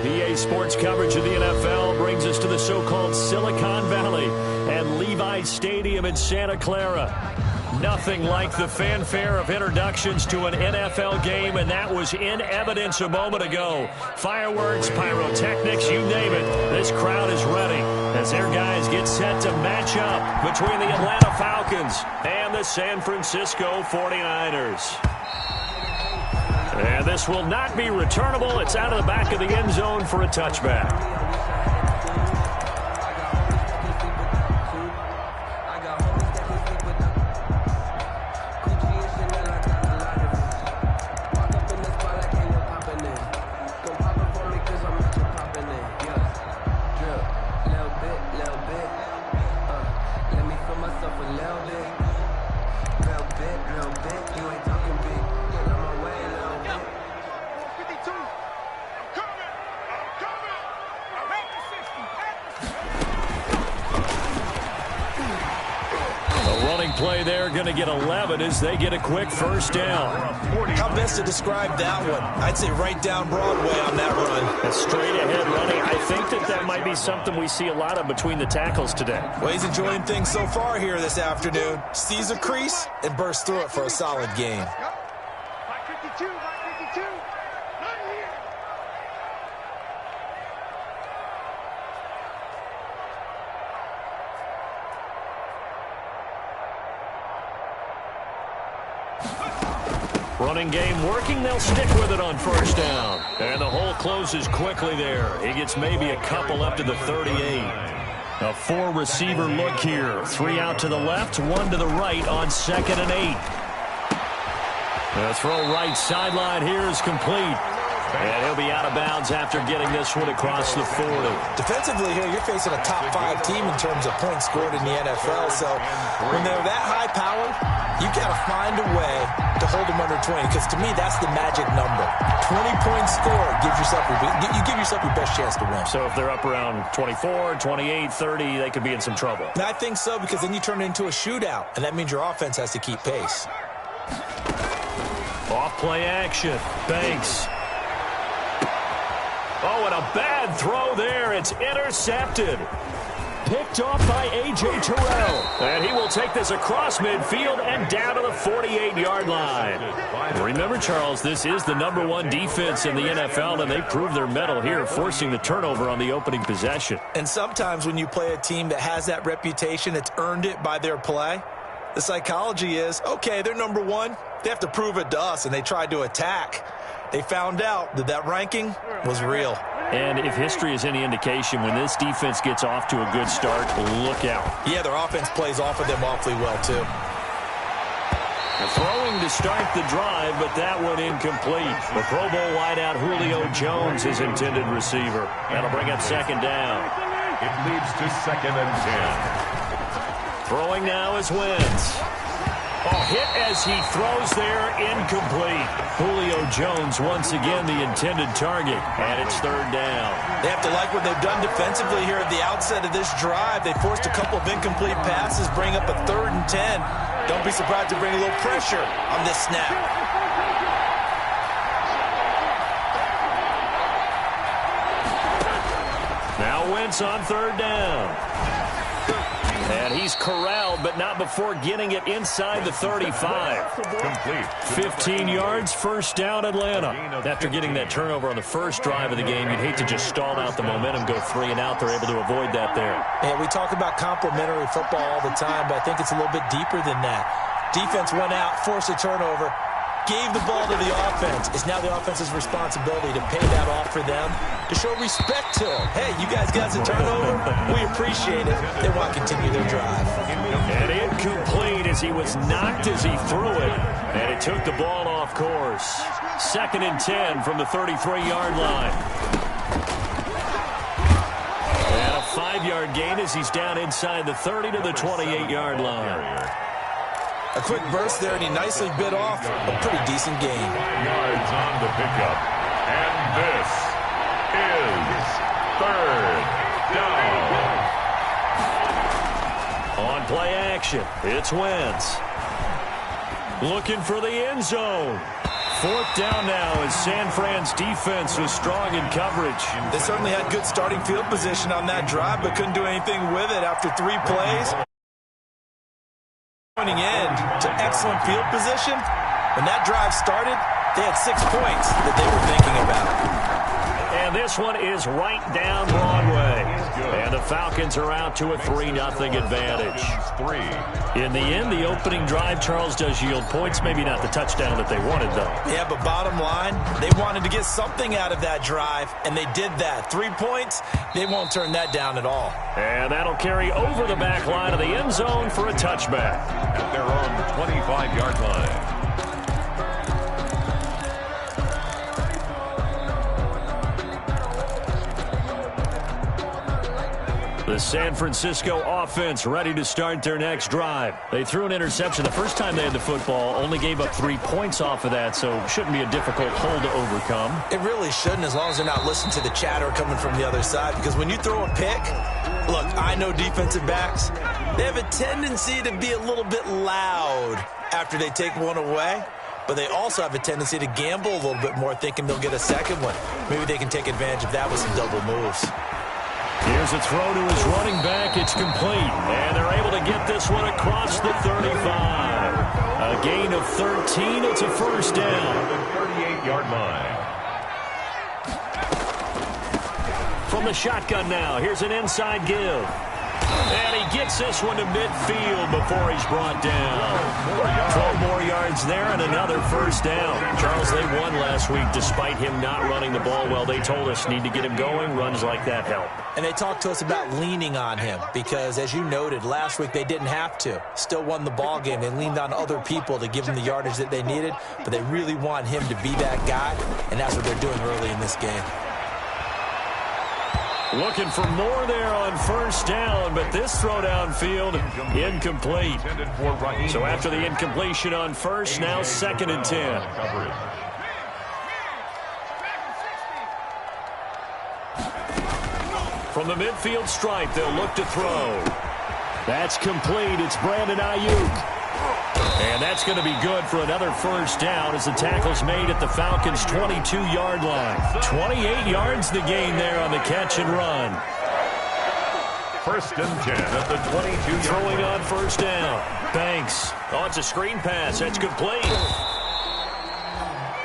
EA Sports coverage of the NFL brings us to the so-called Silicon Valley and Levi Stadium in Santa Clara. Nothing like the fanfare of introductions to an NFL game, and that was in evidence a moment ago. Fireworks, pyrotechnics, you name it. This crowd is ready as their guys get set to match up between the Atlanta Falcons and the San Francisco 49ers. And this will not be returnable. It's out of the back of the end zone for a touchback. Play there, going to get 11 as they get a quick first down. How best to describe that one? I'd say right down Broadway on that run. A straight ahead running. I think that might be something we see a lot of between the tackles today. Well, he's enjoying things so far here this afternoon. Sees a crease and bursts through it for a solid game. Running game working. They'll stick with it on first down. And the hole closes quickly there. He gets maybe a couple up to the 38. A four-receiver look here. 3 out to the left, 1 to the right on 2nd and 8. The throw right sideline here is complete. And he'll be out of bounds after getting this one across the 40. Defensively here, you're facing a top 5 team in terms of points scored in the NFL. So when they're that high powered, you got to find a way to hold them under 20. Because to me, that's the magic number. 20 points scored gives yourself you give yourself your best chance to win. So if they're up around 24, 28, 30, they could be in some trouble. And I think so, because then you turn it into a shootout, and that means your offense has to keep pace. Off play action. Banks. Oh, and a bad throw there. It's intercepted. Picked off by A.J. Terrell. And he will take this across midfield and down to the 48-yard line. Remember, Charles, this is the #1 defense in the NFL, and they proved their mettle here, forcing the turnover on the opening possession. And sometimes when you play a team that has that reputation, it's earned it by their play. The psychology is, okay, they're #1. They have to prove it to us, and they tried to attack. They found out that ranking was real. And if history is any indication, when this defense gets off to a good start, look out. Yeah, their offense plays off of them awfully well, too. Throwing to start the drive, but that one incomplete. The Pro Bowl wideout Julio Jones, his intended receiver. That'll bring up 2nd down. It leads to 2nd and 10. Throwing now is Wentz. Hit as he throws there, incomplete. Julio Jones once again the intended target, and it's 3rd down. They have to like what they've done defensively here at the outset of this drive. They forced a couple of incomplete passes, bring up a 3rd and 10. Don't be surprised to bring a little pressure on this snap. Now Wentz on 3rd down. And he's corralled, but not before getting it inside the 35. Complete. 15 yards, 1st down Atlanta. After getting that turnover on the first drive of the game, you'd hate to just stall out the momentum, go 3 and out. They're able to avoid that there. And we talk about complementary football all the time, but I think it's a little bit deeper than that. Defense went out, forced a turnover, gave the ball to the offense. It's now the offense's responsibility to pay that off for them, to show respect to them. Hey, you guys got a turnover? We appreciate it. They want to continue their drive. And incomplete as he was knocked as he threw it. And it took the ball off course. 2nd and 10 from the 33-yard line. And a 5-yard gain as he's down inside the 30 to the 28-yard line. A quick burst there, and he nicely bit off a pretty decent gain. 5 yards on the pickup. And this is 3rd down. On play action, it's Wentz. Looking for the end zone. Fourth down now as San Fran's defense was strong in coverage. They certainly had good starting field position on that drive, but couldn't do anything with it after 3 plays. Pointing in to excellent field position. When that drive started, they had 6 points that they were thinking about. And this one is right down Broadway. And the Falcons are out to a 3-0 advantage. In the end, the opening drive, Charles, does yield points. Maybe not the touchdown that they wanted, though. Yeah, but bottom line, they wanted to get something out of that drive, and they did that. 3 points, they won't turn that down at all. And that'll carry over the back line of the end zone for a touchback. At their own 25-yard line. The San Francisco offense ready to start their next drive. They threw an interception the first time they had the football, only gave up 3 points off of that, so shouldn't be a difficult hole to overcome. It really shouldn't, as long as they're not listening to the chatter coming from the other side, because when you throw a pick, look, I know defensive backs, they have a tendency to be a little bit loud after they take one away, but they also have a tendency to gamble a little bit more, thinking they'll get a second one. Maybe they can take advantage of that with some double moves. Here's a throw to his running back. It's complete. And they're able to get this one across the 35. A gain of 13. It's a first down. The 38-yard line. From the shotgun now, here's an inside give. And he gets this one to midfield before he's brought down. 12 more yards there and another first down. Charles, they won last week despite him not running the ball well. They told us need to get him going. Runs like that help. And they talked to us about leaning on him because, as you noted, last week they didn't have to. Still won the ball game. They leaned on other people to give them the yardage that they needed, but they really want him to be that guy, and that's what they're doing early in this game. Looking for more there on first down, but this throw downfield incomplete. So after the incompletion on first, now 2nd and 10. From the midfield stripe, they'll look to throw. That's complete. It's Brandon Ayuk. And that's going to be good for another first down as the tackle's made at the Falcons' 22-yard line. 28 yards the gain there on the catch and run. 1st and 10 at the 22-yard Throwing line. on first down. Banks. Oh, it's a screen pass. That's complete.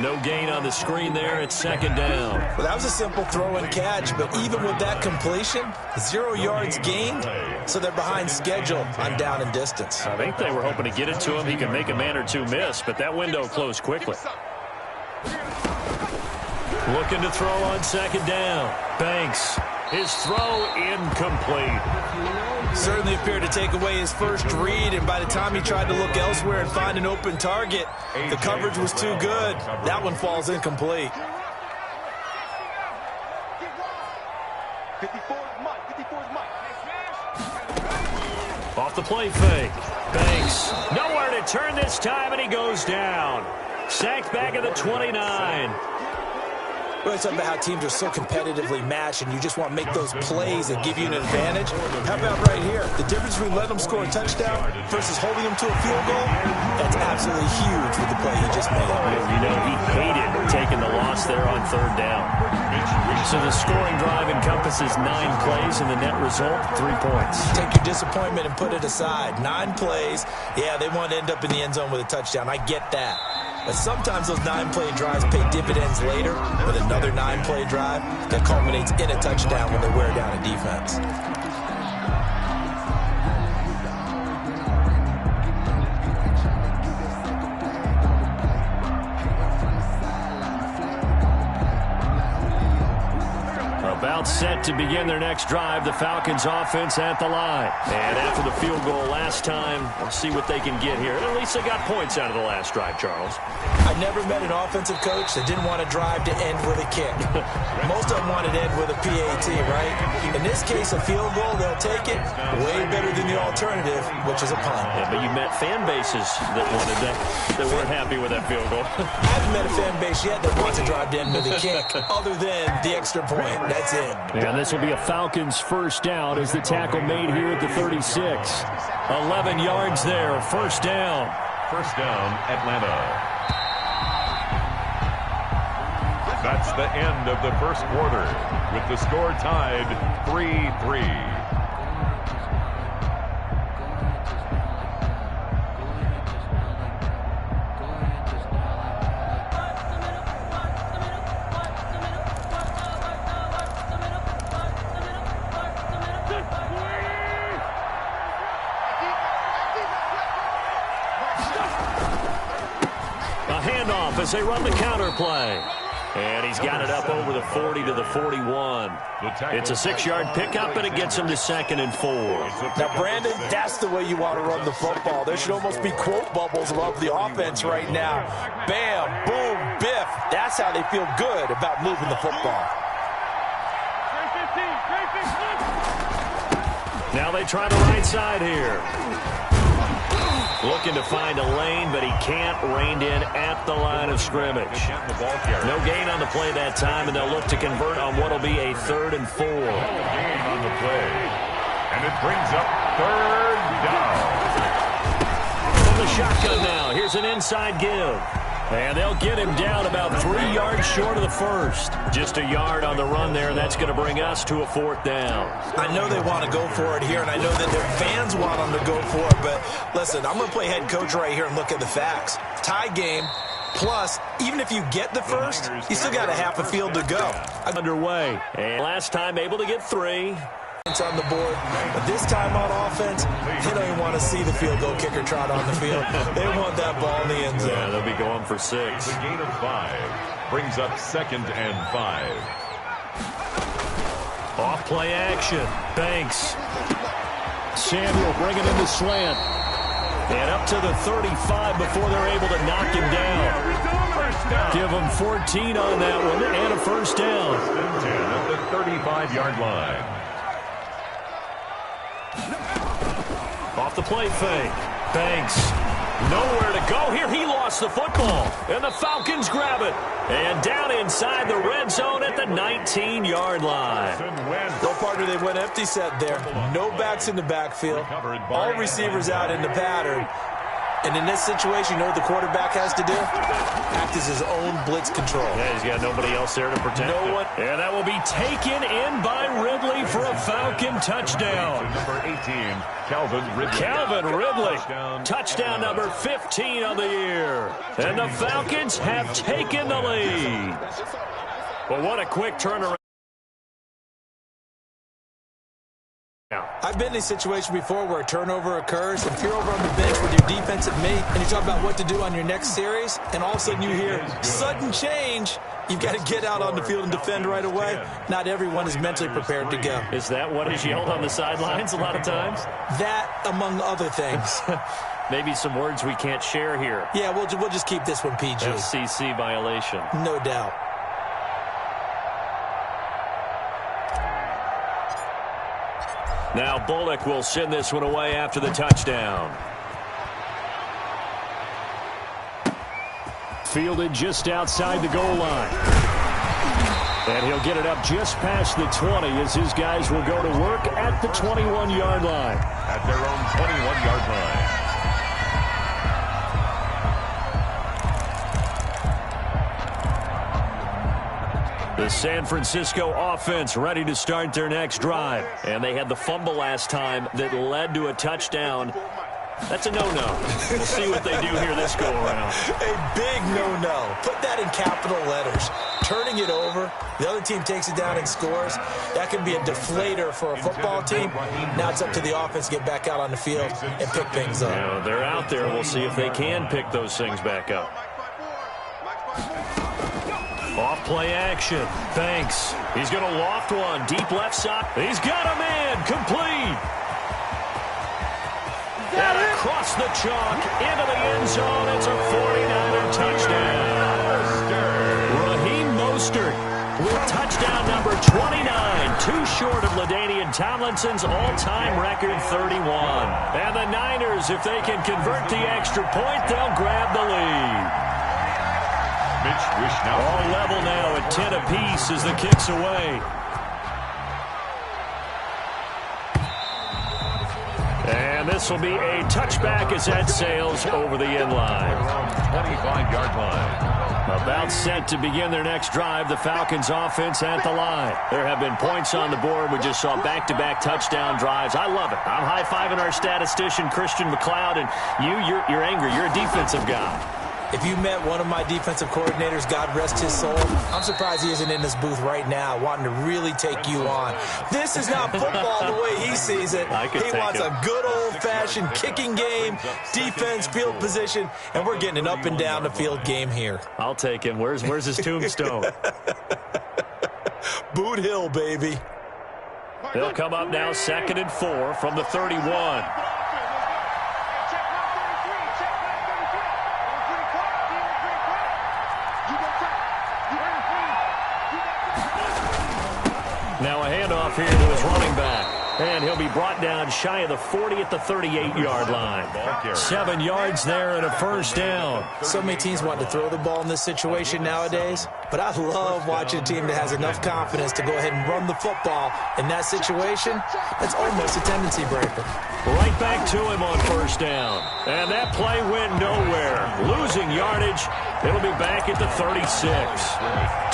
No gain on the screen there. It's 2nd down. Well, that was a simple throw and catch, but even with that completion, 0 yards gained, so they're behind schedule on down and distance. I think they were hoping to get it to him. He can make a man or two miss, but that window closed quickly. Looking to throw on 2nd down. Banks. His throw incomplete. Certainly appeared to take away his first read, and by the time he tried to look elsewhere and find an open target, the coverage was too good. That one falls incomplete. Off the play fake. Banks. Nowhere to turn this time, and he goes down. Sacked back at the 29. We always talk about how teams are so competitively matched, and you just want to make those plays that give you an advantage. How about right here? The difference between letting them score a touchdown versus holding them to a field goal, that's absolutely huge with the play he just made. You know, he hated taking the loss there on 3rd down. So the scoring drive encompasses 9 plays, and the net result, 3 points. Take your disappointment and put it aside. 9 plays. Yeah, they want to end up in the end zone with a touchdown. I get that. But sometimes those 9-play drives pay dividends later with another 9-play drive that culminates in a touchdown when they wear down a defense. About set to begin their next drive, the Falcons offense at the line. And after the field goal last time, we'll see what they can get here. At least they got points out of the last drive, Charles. I never met an offensive coach that didn't want to drive to end with a kick. Most of them wanted to end with a PAT, right? In this case, a field goal, they'll take it. Way better than the alternative, which is a punt. Yeah, but you met fan bases that wanted that weren't happy with that field goal. I haven't met a fan base yet that wants to drive to end with a kick, other than the extra point. That's it. And this will be a Falcons first down as the tackle made here at the 36. 11 yards there, first down. First down, Atlanta. That's the end of the first quarter, with the score tied 3-3. As they run the counter play. And he's got it up over the 40 to the 41. It's a 6-yard pickup, and it gets him to 2nd and 4. Now, Brandon, that's the way you want to run the football. There should almost be quote bubbles above the offense right now. Bam, boom, biff. That's how they feel good about moving the football. Now they try the right side here. Looking to find a lane, but he can't. Reined in at the line of scrimmage. No gain on the play that time, and they'll look to convert on what will be a 3rd and 4. No gain on the play. And it brings up 3rd down. From the shotgun now, here's an inside give. And they'll get him down about 3 yards short of the first. Just a yard on the run there. That's going to bring us to a 4th down. I know they want to go for it here, and I know that their fans want them to go for it. But listen, I'm going to play head coach right here and look at the facts. Tie game, plus, even if you get the first, you still got a half a field to go. Underway. And last time able to get 3. On the board, but this time on offense, they don't even want to see the field goal kicker trot on the field. They want that ball in the end zone. Yeah, they'll be going for 6. The gain of 5 brings up 2nd and 5. Off play action. Banks. Samuel bringing in the slant. And up to the 35 before they're able to knock him down. Give him 14 on that one and a 1st down. 10 at the 35-yard line. Off the play fake. Banks. Nowhere to go here. He lost the football. And the Falcons grab it. And down inside the red zone at the 19-yard line. No, partner, they went empty set there. No backs in the backfield. All receivers out in the pattern. And in this situation, you know what the quarterback has to do? Act as his own blitz control. Yeah, he's got nobody else there to protect him. And that will be taken in by Ridley for a Falcon touchdown. Number 18, Calvin Ridley. Calvin Ridley. Touchdown number 15 of the year. And the Falcons have taken the lead. But what a quick turnaround. I've been in a situation before where a turnover occurs. If you're over on the bench with your defensive mate and you talk about what to do on your next series, and all of a sudden you hear sudden change, you've got to get out on the field and defend right away. Not everyone is mentally prepared to go. Is that what is yelled on the sidelines a lot of times? That, among other things. Maybe some words we can't share here. Yeah, we'll just keep this one PG. FCC violation. No doubt. Now Bullock will send this one away after the touchdown. Fielded just outside the goal line. And he'll get it up just past the 20 as his guys will go to work at the 21-yard line. At their own 21-yard line. The San Francisco offense ready to start their next drive. And they had the fumble last time that led to a touchdown. That's a no-no. We'll see what they do here this go-around. A big no-no. Put that in capital letters. Turning it over, the other team takes it down and scores. That can be a deflator for a football team. Now it's up to the offense to get back out on the field and pick things up. Yeah, they're out there. We'll see if they can pick those things back up. Off play action. Banks. He's going to loft one. Deep left side. He's got a man. Complete. And across the chalk into the end zone. It's a 49er touchdown. Raheem Mostert with touchdown number 29. Too short of LaDainian Tomlinson's all-time record 31. And the Niners, if they can convert the extra point, they'll grab the lead. All level now at 10 apiece as the kick's away. And this will be a touchback as that sails over the end line. 25-yard line. About set to begin their next drive, the Falcons offense at the line. There have been points on the board. We just saw back-to-back touchdown drives. I love it. I'm high-fiving our statistician, Christian McLeod, and you're angry. You're a defensive guy. If you met one of my defensive coordinators, God rest his soul, I'm surprised he isn't in this booth right now wanting to really take you on. This is not football the way he sees it. He wants a good old-fashioned kicking game, defense, field position, and we're getting an up-and-down the field game here. I'll take him. Where's his tombstone? Boot Hill, baby. They'll come up now 2nd and 4 from the 31. Now a handoff here to his running back. And he'll be brought down shy of the 40 at the 38-yard line. 7 yards there and a first down. So many teams want to throw the ball in this situation nowadays, but I love watching a team that has enough confidence to go ahead and run the football. In that situation, that's almost a tendency breaker. Right back to him on first down. And that play went nowhere. Losing yardage. It'll be back at the 36.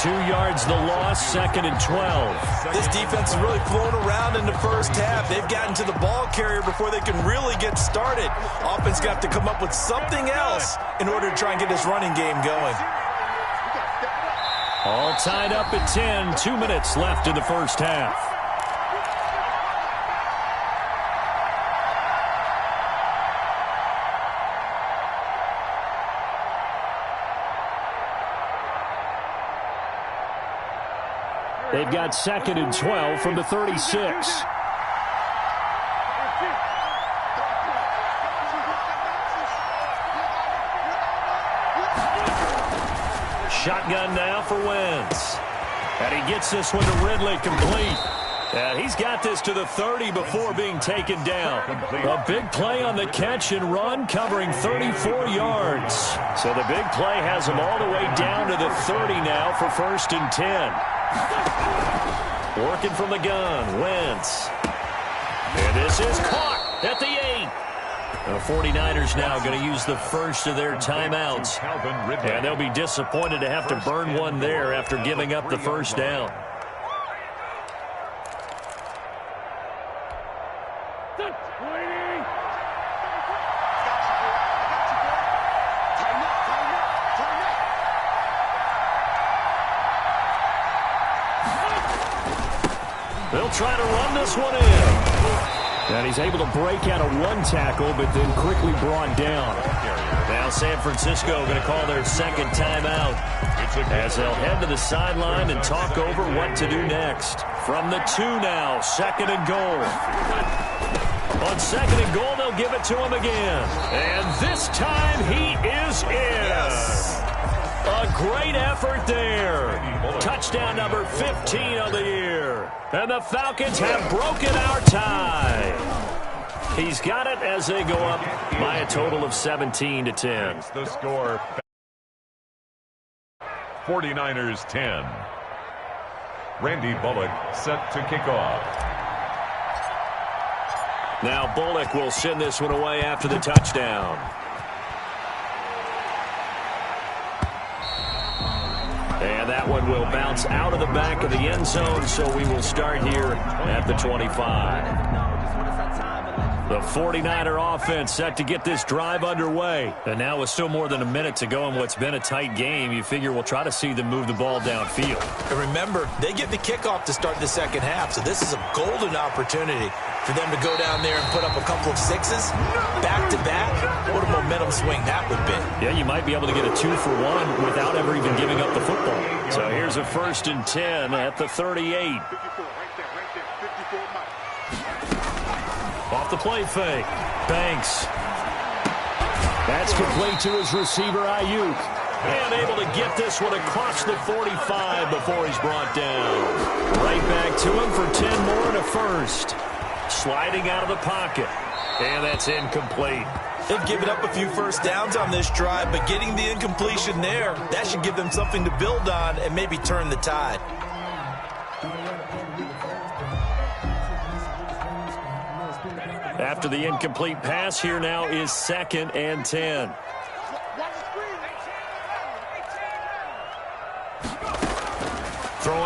2 yards the loss, 2nd and 12. This defense is really flown around in the first half. They've gotten to the ball carrier before they can really get started. Offense got to come up with something else in order to try and get this running game going. All tied up at 10. 2 minutes left in the first half. They've got 2nd and 12 from the 36. Shotgun now for Wentz. And he gets this one to Ridley complete. And he's got this to the 30 before being taken down. A big play on the catch and run, covering 34 yards. So the big play has him all the way down to the 30 now for 1st and 10. Working from the gun, Wentz. And this is caught at the 8. The 49ers now going to use the first of their timeouts. And they'll be disappointed to have to burn one there after giving up the first down. They'll try to run this one in. And he's able to break out of one tackle, but then quickly brought down. Now San Francisco going to call their second timeout as they'll head to the sideline and talk over what to do next. From the 2 now, 2nd and goal. On 2nd and goal, they'll give it to him again. And this time he is in. Yes. A great effort there. Touchdown number 15 of the year. And the Falcons have broken our tie. He's got it as they go up by a total of 17-10. The score. 49ers 10. Randy Bullock set to kick off. Now Bullock will send this one away after the touchdown. And that one will bounce out of the back of the end zone, so we will start here at the 25. The 49er offense set to get this drive underway. And now with still more than a minute to go in what's been a tight game, you figure we'll try to see them move the ball downfield. And remember, they get the kickoff to start the second half, so this is a golden opportunity for them to go down there and put up a couple of sixes back-to-back. What a momentum swing that would be. Yeah, you might be able to get a 2-for-1 without ever even giving up the football. So here's a 1st and 10 at the 38. Off the play fake. Banks. That's complete to his receiver, Ayuk. And able to get this one across the 45 before he's brought down. Right back to him for 10 more and a first. Sliding out of the pocket. And that's incomplete. They've given up a few first downs on this drive, but getting the incompletion there, that should give them something to build on and maybe turn the tide. After the incomplete pass, here now is 2nd and 10.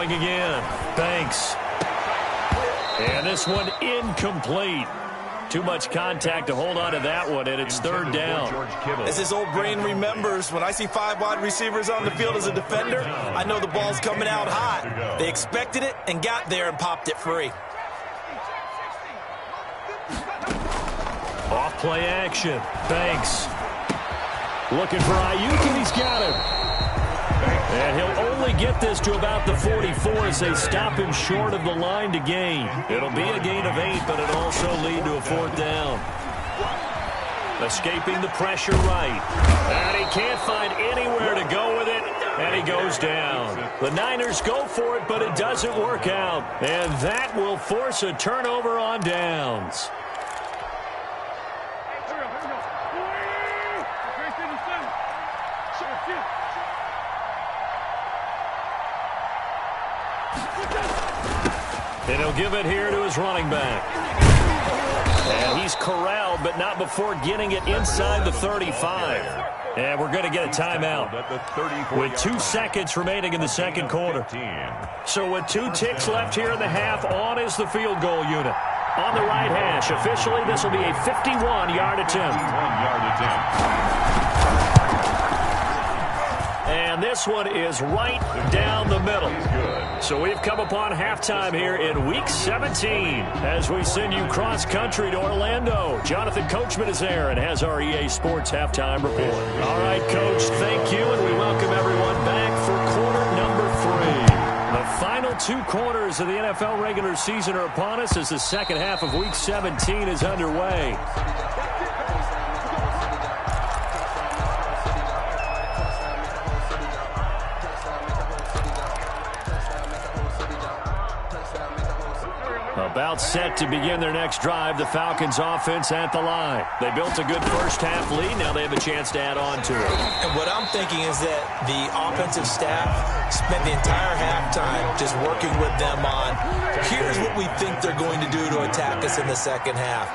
throwing again. Banks. And this one incomplete. Too much contact to hold on to that one, and it's third down. As his old brain remembers, when I see 5 wide receivers on the field as a defender, I know the ball's coming out hot. They expected it and got there and popped it free. Off play action. Banks. Looking for Ayuk, and he's got him. And he'll only get this to about the 44 as they stop him short of the line to gain. It'll be a gain of 8, but it'll also lead to a 4th down. Escaping the pressure right. And he can't find anywhere to go with it, and he goes down. The Niners go for it, but it doesn't work out. And that will force a turnover on downs. And he'll give it here to his running back. And he's corralled, but not before getting it inside the 35. And we're going to get a timeout with 2 seconds remaining in the second quarter. So with 2 ticks left here in the half, on is the field goal unit. On the right hash, officially, this will be a 51-yard attempt. And this one is right down the middle. So we've come upon halftime here in Week 17 as we send you cross-country to Orlando. Jonathan Coachman is there and has our EA Sports halftime report. All right, Coach, thank you, and we welcome everyone back for quarter number 3. The final 2 quarters of the NFL regular season are upon us as the second half of Week 17 is underway. About set to begin their next drive, the Falcons offense at the line. They built a good first half lead. Now they have a chance to add on to it. And what I'm thinking is that the offensive staff spent the entire halftime just working with them on, here's what we think they're going to do to attack us in the second half.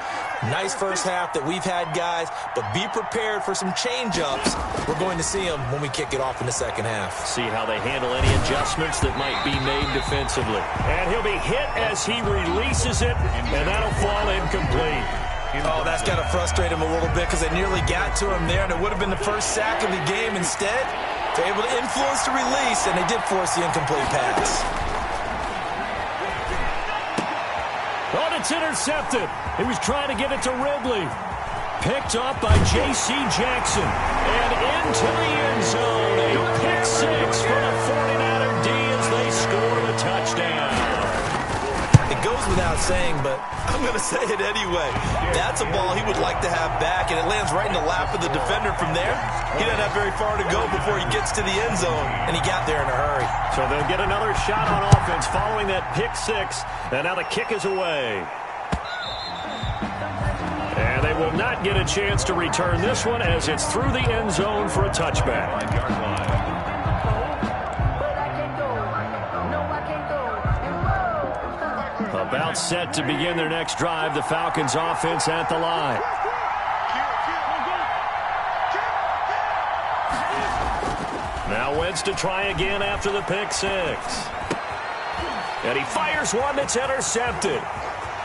Nice first half that we've had, guys, but be prepared for some change-ups. We're going to see them when we kick it off in the second half. See how they handle any adjustments that might be made defensively. And he'll be hit as he releases it, and that'll fall incomplete. Oh, that's got to frustrate him a little bit because they nearly got to him there, and it would have been the first sack of the game. Instead, they're able to influence the release, and they did force the incomplete pass. Oh, it's intercepted. He was trying to get it to Ridley. Picked up by J.C. Jackson. And into the end zone. A pick 6 for the 49er D as they score the touchdown. It goes without saying, but I'm going to say it anyway. That's a ball he would like to have back, and it lands right in the lap of the defender from there. He doesn't have very far to go before he gets to the end zone, and he got there in a hurry. So they'll get another shot on offense following that pick 6, and now the kick is away. And they will not get a chance to return this one as it's through the end zone for a touchback. About set to begin their next drive, the Falcons offense at the line. Now Wentz to try again after the pick 6. And he fires one that's intercepted.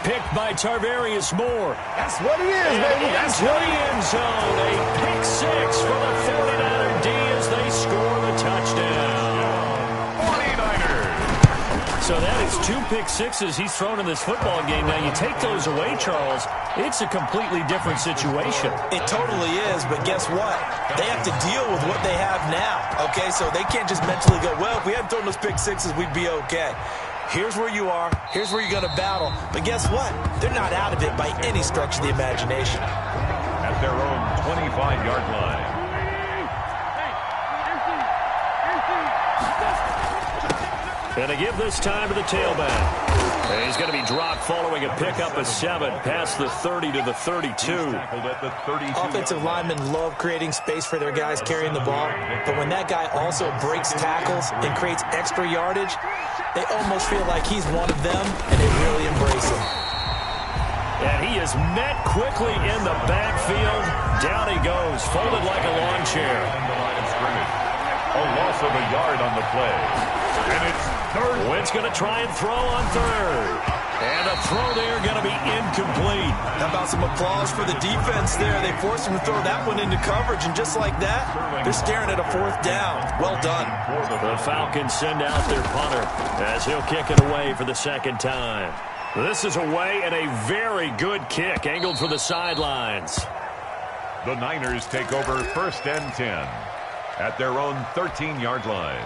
Picked by Tarvarius Moore. That's what it is, baby. That's what the end zone. A pick 6 for the 49er D as they score the touchdown. 49ers. So that is 2 pick 6s he's thrown in this football game. Now you take those away, Charles, it's a completely different situation. It totally is, but guess what? They have to deal with what they have now, okay? So they can't just mentally go, well, if we hadn't thrown those pick 6s, we'd be okay. Here's where you are. Here's where you're going to battle. But guess what? They're not out of it by any stretch of the imagination. At their own 25-yard line. And to give this time to the tailback. And he's going to be dropped following a pickup of 7 past the 30 to the 32. Offensive linemen love creating space for their guys carrying the ball. But when that guy also breaks tackles and creates extra yardage, they almost feel like he's one of them, and they really embrace him. And he is met quickly in the backfield. Down he goes, folded like a lawn chair. A loss of a yard on the play. And it's third. Wynn's going to try and throw on third. And a throw there going to be incomplete. How about some applause for the defense there? They forced him to throw that one into coverage, and just like that, they're staring at a fourth down. Well done. The Falcons send out their punter as he'll kick it away for the second time. This is away and a very good kick, angled for the sidelines. The Niners take over 1st and 10 at their own 13-yard line.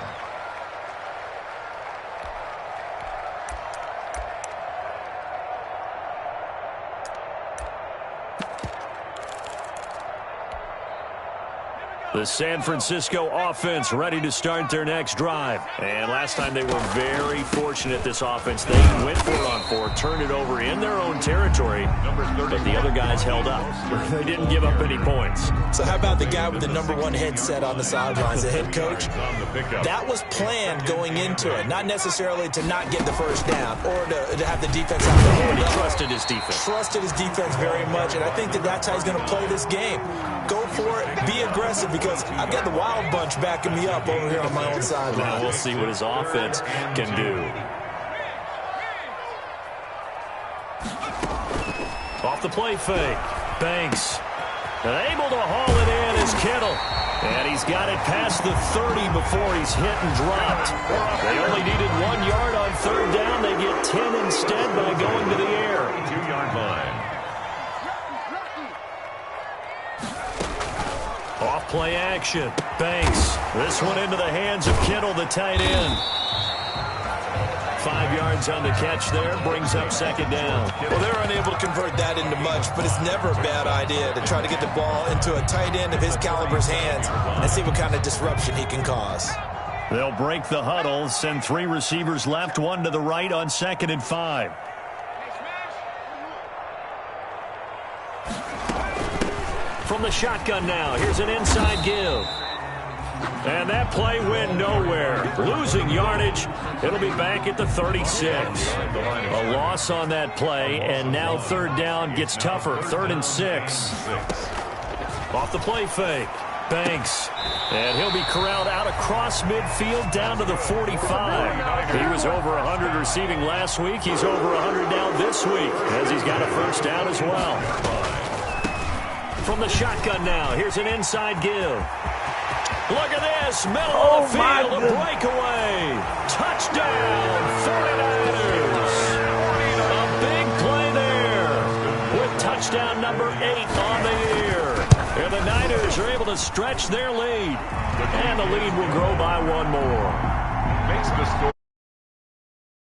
The San Francisco offense ready to start their next drive. And last time they were very fortunate, this offense. They went for it on 4, turned it over in their own territory, but the other guys held up. They didn't give up any points. So how about the guy with the #1 headset on the sidelines, the head coach? That was planned going into it, not necessarily to not get the first down or to have the defense out there. He trusted his defense. Trusted his defense very much, and I think that's how he's going to play this game. Go for it, be aggressive, because I've got the Wild Bunch backing me up over here on my own sideline. Now we'll see what his offense can do. Off the play fake. Banks. And able to haul it in is Kittle. And he's got it past the 30 before he's hit and dropped. They only needed 1 yard on third down. They get 10 instead by going to the air. 2-yard line. Off play action. Banks. This one into the hands of Kittle, the tight end. 5 yards on the catch there. Brings up second down. Well, they're unable to convert that into much, but it's never a bad idea to try to get the ball into a tight end of his caliber's hands and see what kind of disruption he can cause. They'll break the huddle, send 3 receivers left, 1 to the right on 2nd and 5. From the shotgun now, here's an inside give. And that play went nowhere. Losing yardage. It'll be back at the 36. A loss on that play, and now third down gets tougher. 3rd and 6. Off the play fake. Banks. And he'll be corralled out across midfield down to the 45. He was over 100 receiving last week. He's over 100 now this week, as he's got a first down as well. From the shotgun now, here's an inside give. Look at this, middle of the field, a breakaway. Touchdown, 49ers. A big play there with touchdown number 8 on the year. And the Niners are able to stretch their lead. And the lead will grow by 1 more.